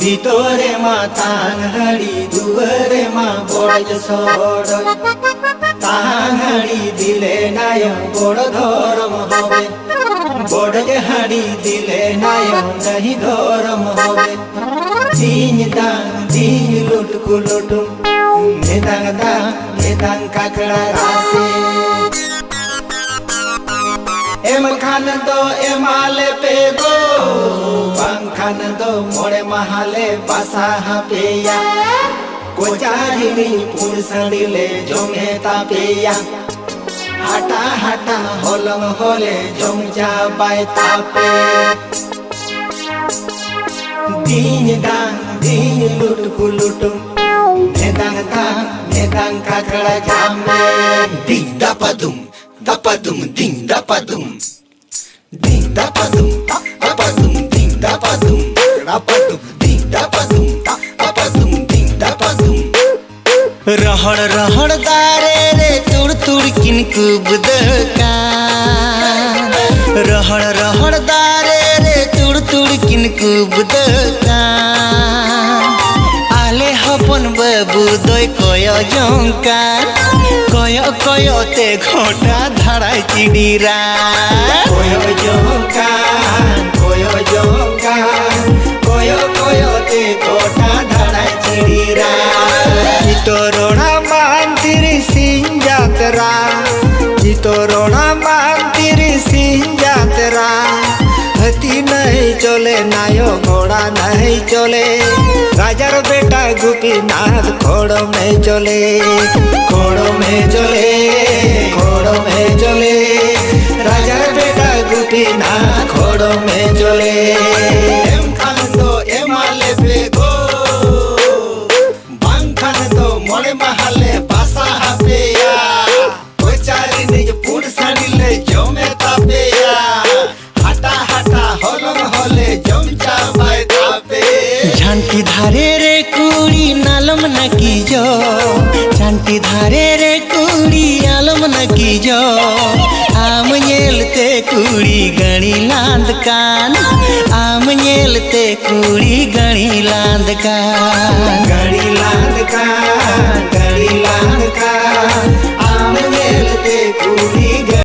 ভিতরে মা তাহাড়ি দুয়ারে মা বড় সড় তাহাড়ি দিলে নায় বড় ধরম হবে বড় হাড়ি দিলে নায় নাহি ধরম হবে দিন দাং দিন লুটকু লুটুম নেদাং দাং নেদাং কাকড়া রাসে एम खान दो एमाले पे गो पंखान दो मोड़े महाले बसा पेया कोचारिनी पुरसड़ी ले जोमे तापेया हटा हटा होलम होले जोम जा बाय तापे दीन दांग दीन लुटकु लुटुम नेदांग काकड़ा जामे दीन दापदुम dapadum ding dapadum ding dapadum dapadum ding dapadum dapadum ding dapadum dapadum ding dapadum रहड़ रहड़ दारे रे तुड़ तुड़ किन कुबद का रहड़ रहड़ दारे रे तुड़ तुड़ किन कुबद का आले हपन बाबू दय कय जंकार कय कय ते घोटा धाड़ाय चिड़ीरा कय जंकार कय जंकार कय कय ते घोटा धाड़ाय चिड़ीरा चितोरଣା मांतिरी सिंह जातरा चितोरଣା मांतिरी सिंह जातरा हती नहीं चले नायो घोड़ा नहीं चले राजार बेटा गोपीनाथ खोड़ो में चले खोड़ो में चले खोड़ो में चले राजार बेटा गोपीनाथ खोड़ो में चले एम खान तो एमाले पे गो बांग खान तो मोड़े महाले बासा हापेया कोचारी ने पुर साड़ी ले जो में तापेया हटा हटा होलम होले जम जा बाय तापे झांटी धारे रे कुड़ी नालम न की जो झांटी धारे रे कुड़ी आलम न की जो आम नेलते कुड़ी गणी लांद कान आम नेलते कुड़ी गणी लांद कान गणी लांद कान गणी लांद कान आम नेलते कुड़ी